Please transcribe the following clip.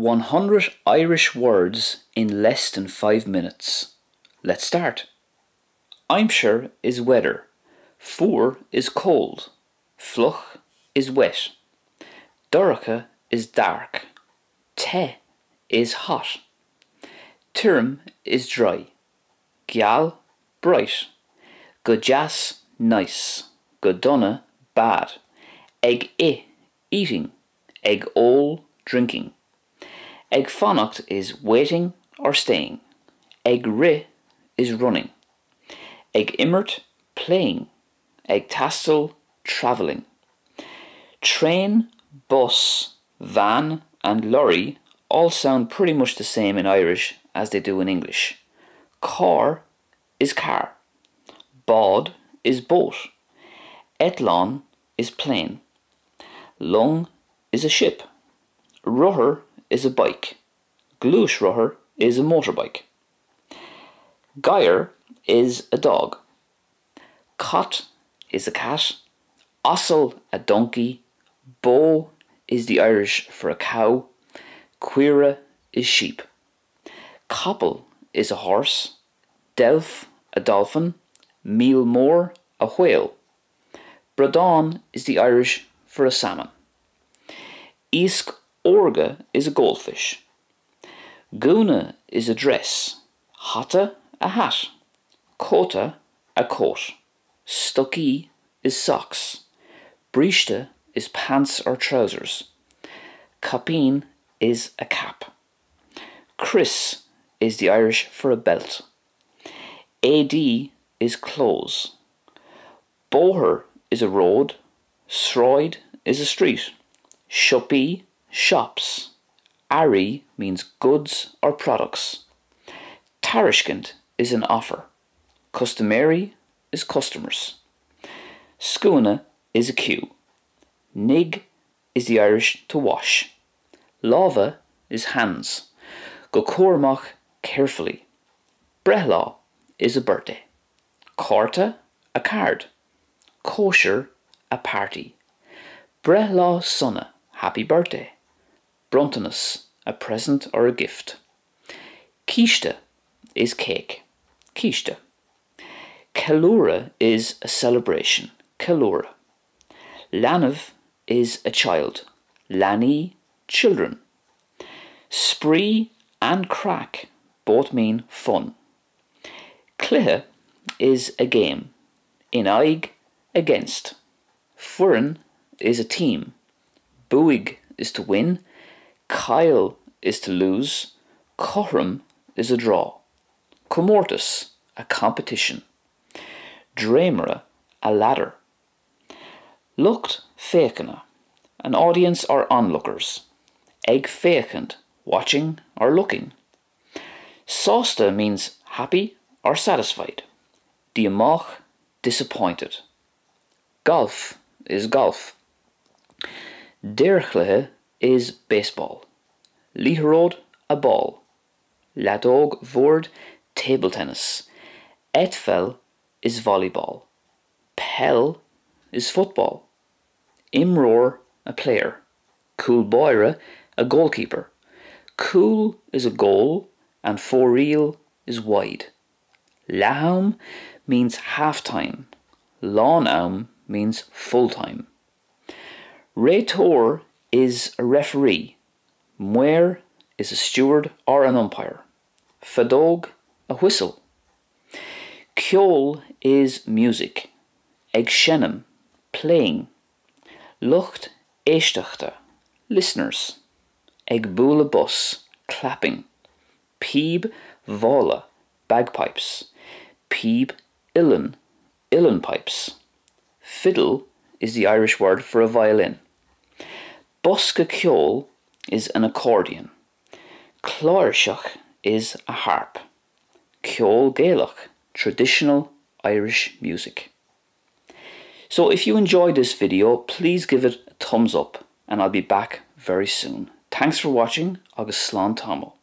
100 Irish words in less than 5 minutes. Let's start. Aimsir is weather. Fuair is cold. Fluch is wet. Dorcha is dark. Te is hot. Tirim is dry. Gial, bright. Gojas, nice. Godunna, bad. Ag I, eating. Ag ol, drinking. Ag fannacht is waiting or staying. Ag ri is running. Ag immert, playing. Ag taisteal, travelling. Train, bus, van and lorry all sound pretty much the same in Irish as they do in English. Car is car. Bod is boat. Eitleann is plane. Lung is a ship. Ruther is a bike. Glúisruther is a motorbike. Geir is a dog. Cot is a cat. Ossel a donkey. Bow is the Irish for a cow. Cuire is sheep. Coppel is a horse. Delph a dolphin. Mealmore a whale. Bradán is the Irish for a salmon. Iasc orga is a goldfish. Gúna is a dress. Hata a hat. Cóta a coat. Stuckí is socks. Bríste is pants or trousers. Capín is a cap. Chris is the Irish for a belt. Éadaí is clothes. Bóthar is a road. Sráid is a street. Siopí, shops. Éaraí means goods or products. Taisteal is an offer. Customary is customers. Scúna is a queue. Nig is the Irish to wash. Lábha is hands. Go cúramach carefully. Brethláh is a birthday. Cárta a card. Cóisir a party. Brethláh sunna, happy birthday. Bronntanas, a present or a gift. Ceiliúradh is cake. Ceiliúradh. Ceiliúradh is a celebration. Ceiliúradh. Leanabh is a child. Leanaí, children. Spree and crack both mean fun. Cluiche is a game. Eadaí, against. Foireann is a team. Buig is to win. Kyle is to lose. Cúramach is a draw. Comórtas, a competition. Dréimire, a ladder. Lucht, féachaint, an audience or onlookers. Féachaint, watching or looking. Sásta means happy or satisfied. Díomách, disappointed. Galf is golf. Deirchluithe is baseball. Liathróid, a ball. Leathróid, vord, table tennis. Éadfell is volleyball. Pell is football. Imróir, a player. Cúlbóire, a goalkeeper. Cúl is a goal and foireann is wide. Leanbh means half-time. Leanbh means full-time. Réiteoir is a referee. Muir is a steward or an umpire. Fadóg, a whistle. Ceol is music. Ag playing. Lucht, éisteachta, listeners. Ag búla bus, clapping. Píb Mhála, bagpipes. Píb Uileann pipes. Fiddle is the Irish word for a violin. Buska ceol is an accordion. Cláirseach is a harp. Ceol Gaelach, traditional Irish music. So if you enjoyed this video, please give it a thumbs up and I'll be back very soon. Thanks for watching, agus slán tamil.